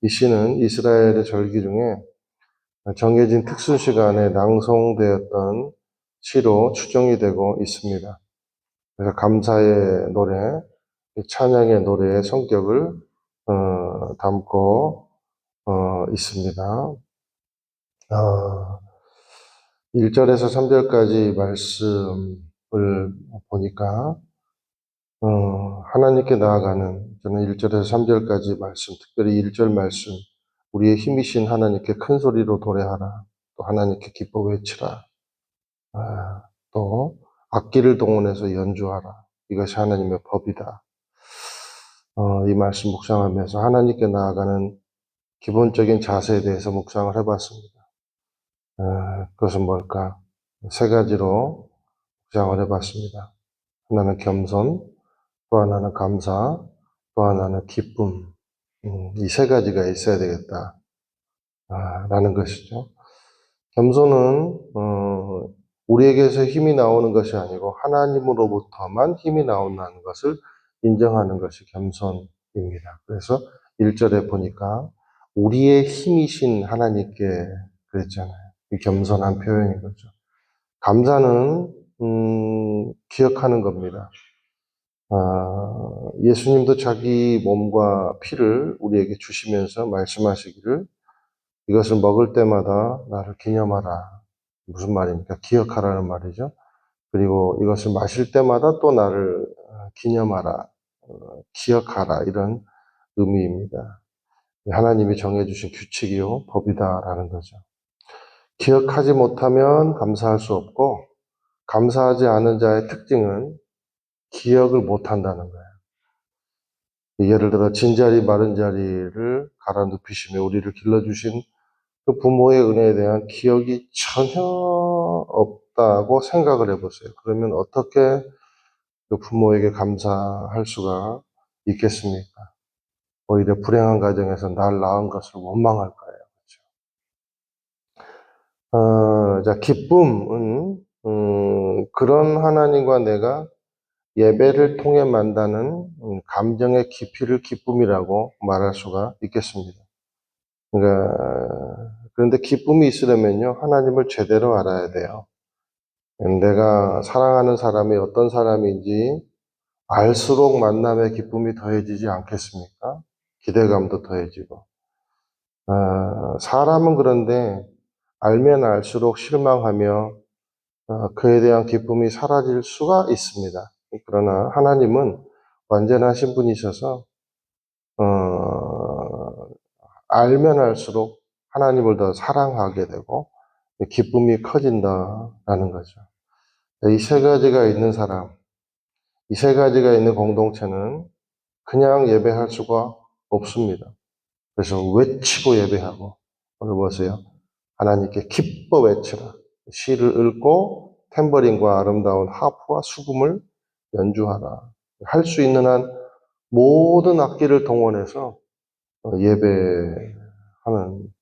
이 시는 이스라엘의 절기 중에 정해진 특수 시간에 낭송되었던 시로 추정이 되고 있습니다. 그래서 감사의 노래, 찬양의 노래의 성격을 담고 있습니다. 1절에서 3절까지 말씀을 보니까 하나님께 나아가는, 저는 1절에서 3절까지 말씀, 특별히 1절 말씀, 우리의 힘이신 하나님께 큰 소리로 노래하라. 또 하나님께 기뻐 외치라. 또 악기를 동원해서 연주하라. 이것이 하나님의 법이다. 이 말씀 묵상하면서 하나님께 나아가는 기본적인 자세에 대해서 묵상을 해봤습니다. 그것은 뭘까? 세 가지로 묵상을 해봤습니다. 하나는 겸손, 또 하나는 감사, 또 하나는 기쁨. 이 세 가지가 있어야 되겠다. 라는 것이죠. 겸손은 우리에게서 힘이 나오는 것이 아니고 하나님으로부터만 힘이 나온다는 것을 인정하는 것이 겸손입니다. 그래서 1절에 보니까 우리의 힘이신 하나님께 그랬잖아요. 이 겸손한 표현인 거죠. 감사는 기억하는 겁니다. 예수님도 자기 몸과 피를 우리에게 주시면서 말씀하시기를 이것을 먹을 때마다 나를 기념하라. 무슨 말입니까? 기억하라는 말이죠. 그리고 이것을 마실 때마다 또 나를 기념하라, 기억하라 이런 의미입니다. 하나님이 정해주신 규칙이요 법이다라는 거죠. 기억하지 못하면 감사할 수 없고 감사하지 않은 자의 특징은 기억을 못한다는 거예요. 예를 들어 진자리 마른 자리를 갈아 눕히시며 우리를 길러주신 그 부모의 은혜에 대한 기억이 전혀 없다고 생각을 해보세요. 그러면 어떻게 그 부모에게 감사할 수가 있겠습니까? 오히려 불행한 가정에서 날 낳은 것을 원망할 거예요. 그렇죠? 자, 기쁨은 그런 하나님과 내가 예배를 통해 만나는 감정의 깊이를 기쁨이라고 말할 수가 있겠습니다. 그런데 기쁨이 있으려면요, 하나님을 제대로 알아야 돼요. 내가 사랑하는 사람이 어떤 사람인지 알수록 만남의 기쁨이 더해지지 않겠습니까? 기대감도 더해지고. 사람은 그런데 알면 알수록 실망하며 그에 대한 기쁨이 사라질 수가 있습니다. 그러나 하나님은 완전하신 분이셔서 알면 알수록 하나님을 더 사랑하게 되고 기쁨이 커진다라는 거죠. 이 세 가지가 있는 사람, 이 세 가지가 있는 공동체는 그냥 예배할 수가 없습니다. 그래서 외치고 예배하고, 오늘 보세요. 하나님께 기뻐 외치라. 시를 읽고 탬버린과 아름다운 하프와 수금을 연주하라. 할 수 있는 한 모든 악기를 동원해서 예배하는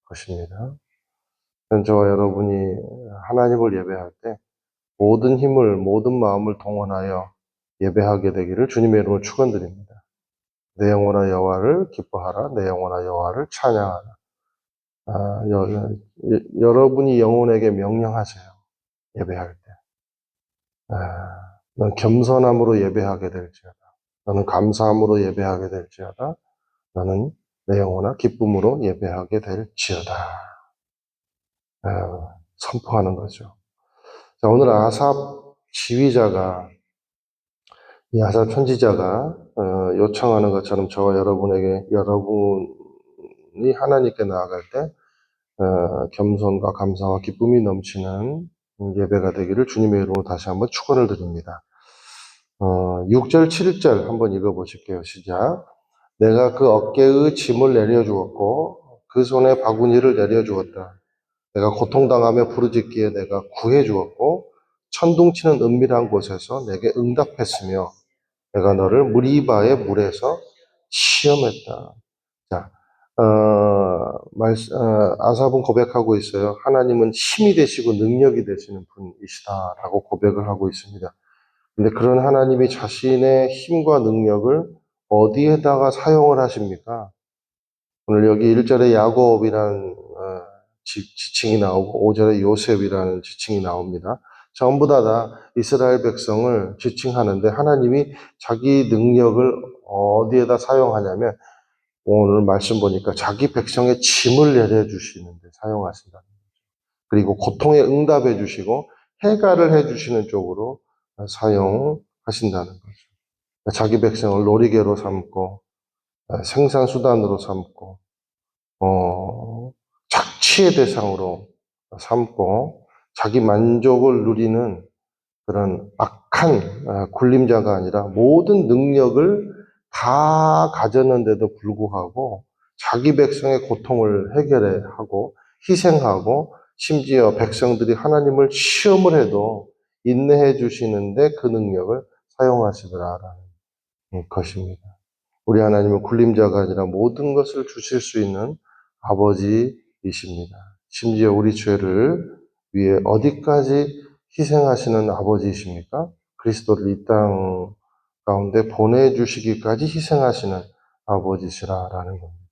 것입니다. 저와 여러분이 하나님을 예배할 때 모든 힘을, 모든 마음을 동원하여 예배하게 되기를 주님의 이름으로 축원드립니다. 내 영혼아 여호와를 기뻐하라. 내 영혼아 여호와를 찬양하라. 여러분이 영혼에게 명령하세요. 예배할 때. 넌 겸손함으로 예배하게 될지어다. 너는 감사함으로 예배하게 될지어다. 너는 내 영혼아 기쁨으로 예배하게 될지어다. 선포하는 거죠. 자, 오늘 아삽 지휘자가, 이 아삽 선지자가 요청하는 것처럼 저와 여러분이 하나님께 나아갈 때 겸손과 감사와 기쁨이 넘치는 예배가 되기를 주님의 이름으로 다시 한번 축원을 드립니다. 6절, 7절 한번 읽어보실게요. 시작. 내가 그 어깨의 짐을 내려주었고 그 손에 바구니를 내려주었다. 내가 고통당하며 부르짖기에 내가 구해주었고 천둥치는 은밀한 곳에서 내게 응답했으며 내가 너를 무리바의 물에서 시험했다. 자, 아삽은 고백하고 있어요. 하나님은 힘이 되시고 능력이 되시는 분이시다라고 고백을 하고 있습니다. 근데 그런 하나님이 자신의 힘과 능력을 어디에다가 사용을 하십니까? 오늘 여기 1절에 야곱이라는 지칭이 나오고 5절에 요셉이라는 지칭이 나옵니다. 전부 다 이스라엘 백성을 지칭하는데 하나님이 자기 능력을 어디에다 사용하냐면 오늘 말씀 보니까 자기 백성의 짐을 내려주시는데 사용하신다. 그리고 고통에 응답해 주시고 해결을 해 주시는 쪽으로 사용하신다는 거죠. 자기 백성을 놀이개로 삼고 생산수단으로 삼고 착취의 대상으로 삼고 자기 만족을 누리는 그런 악한 군림자가 아니라 모든 능력을 다 가졌는데도 불구하고 자기 백성의 고통을 해결해 하고 희생하고 심지어 백성들이 하나님을 시험을 해도 인내해 주시는데 그 능력을 사용하시더라라는 것입니다. 우리 하나님은 군림자가 아니라 모든 것을 주실 수 있는 아버지이십니다. 심지어 우리 죄를 위해 어디까지 희생하시는 아버지이십니까? 그리스도를 이 땅 가운데 보내주시기까지 희생하시는 아버지시라라는 겁니다.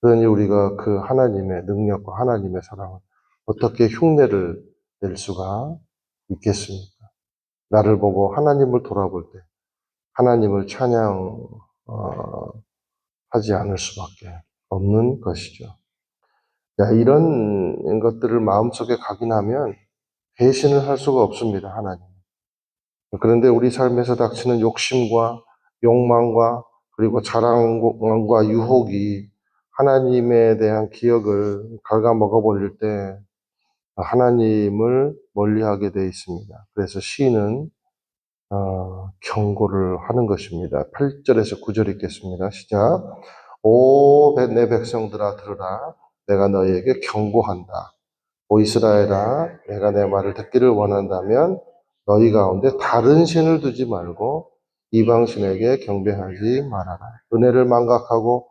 그러니 우리가 그 하나님의 능력과 하나님의 사랑을 어떻게 흉내를 낼 수가 있겠습니까? 나를 보고 하나님을 돌아볼 때 하나님을 하지 않을 수밖에 없는 것이죠. 이런 것들을 마음속에 각인하면 배신을 할 수가 없습니다, 하나님. 그런데 우리 삶에서 닥치는 욕심과 욕망과 그리고 자랑과 유혹이 하나님에 대한 기억을 갉아먹어버릴 때 하나님을 멀리하게 되어 있습니다. 그래서 시인은 경고를 하는 것입니다. 8절에서 9절 읽겠습니다. 시작. 오, 내 백성들아 들으라. 내가 너희에게 경고한다. 오 이스라엘아, 내가 내 말을 듣기를 원한다면 너희 가운데 다른 신을 두지 말고 이방신에게 경배하지 말아라. 은혜를 망각하고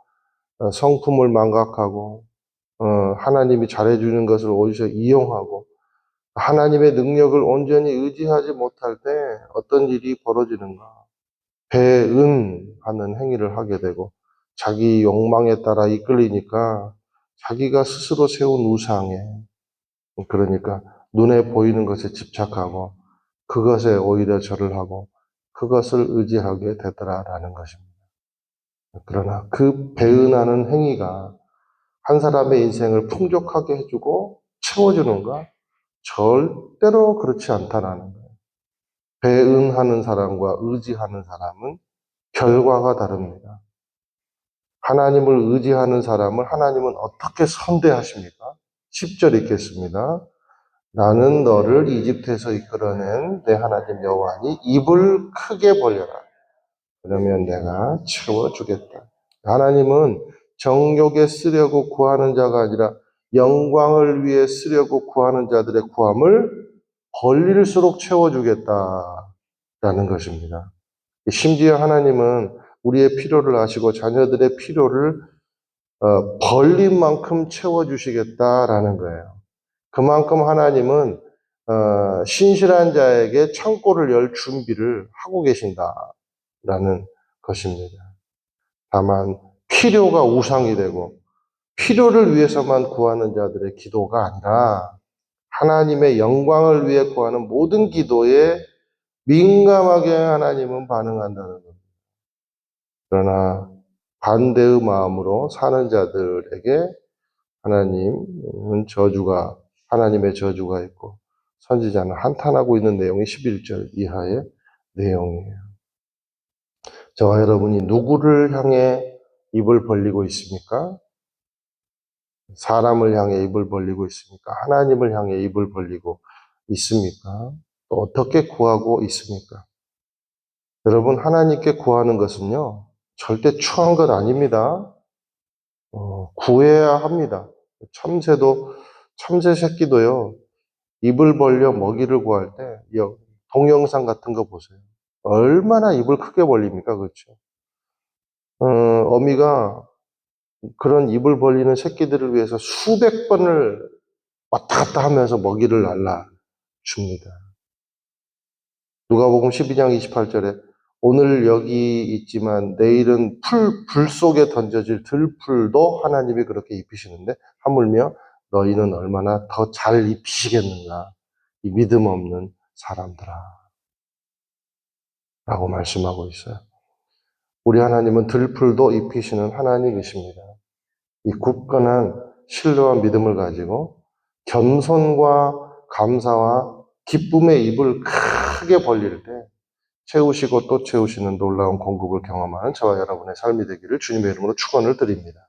성품을 망각하고 하나님이 잘해주는 것을 오히려 이용하고 하나님의 능력을 온전히 의지하지 못할 때 어떤 일이 벌어지는가? 배은하는 행위를 하게 되고 자기 욕망에 따라 이끌리니까 자기가 스스로 세운 우상에 그러니까 눈에 보이는 것에 집착하고 그것에 오히려 절을 하고 그것을 의지하게 되더라라는 것입니다. 그러나 그 배은하는 행위가 한 사람의 인생을 풍족하게 해주고 채워주는가? 절대로 그렇지 않다라는 거예요. 배은하는 사람과 의지하는 사람은 결과가 다릅니다. 하나님을 의지하는 사람을 하나님은 어떻게 선대하십니까? 10절 읽겠습니다. 나는 너를 이집트에서 이끌어낸 내 하나님 여호와니 입을 크게 벌려라. 그러면 내가 채워주겠다. 하나님은 정욕에 쓰려고 구하는 자가 아니라 영광을 위해 쓰려고 구하는 자들의 구함을 벌릴수록 채워주겠다라는 것입니다. 심지어 하나님은 우리의 필요를 아시고 자녀들의 필요를 벌린 만큼 채워주시겠다라는 거예요. 그만큼 하나님은 신실한 자에게 창고를 열 준비를 하고 계신다라는 것입니다. 다만 필요가 우상이 되고 필요를 위해서만 구하는 자들의 기도가 아니라 하나님의 영광을 위해 구하는 모든 기도에 민감하게 하나님은 반응한다는 겁니다. 그러나 반대의 마음으로 사는 자들에게 하나님은 하나님의 저주가 있고 선지자는 한탄하고 있는 내용이 11절 이하의 내용이에요. 저와 여러분이 누구를 향해 입을 벌리고 있습니까? 사람을 향해 입을 벌리고 있습니까? 하나님을 향해 입을 벌리고 있습니까? 또 어떻게 구하고 있습니까? 여러분, 하나님께 구하는 것은요, 절대 추한 것 아닙니다. 구해야 합니다. 참새 새끼도요, 입을 벌려 먹이를 구할 때, 동영상 같은 거 보세요. 얼마나 입을 크게 벌립니까? 그렇죠? 어미가 그런 입을 벌리는 새끼들을 위해서 수백 번을 왔다 갔다 하면서 먹이를 날라 줍니다. 누가복음 12장 28절에 오늘 여기 있지만 내일은 불 속에 던져질 들풀도 하나님이 그렇게 입히시는데 하물며 너희는 얼마나 더 잘 입히시겠는가, 이 믿음 없는 사람들아 라고 말씀하고 있어요. 우리 하나님은 들풀도 입히시는 하나님이십니다. 이 굳건한 신뢰와 믿음을 가지고 겸손과 감사와 기쁨의 입을 크게 벌릴 때 채우시고 또 채우시는 놀라운 공급을 경험하는 저와 여러분의 삶이 되기를 주님의 이름으로 축원을 드립니다.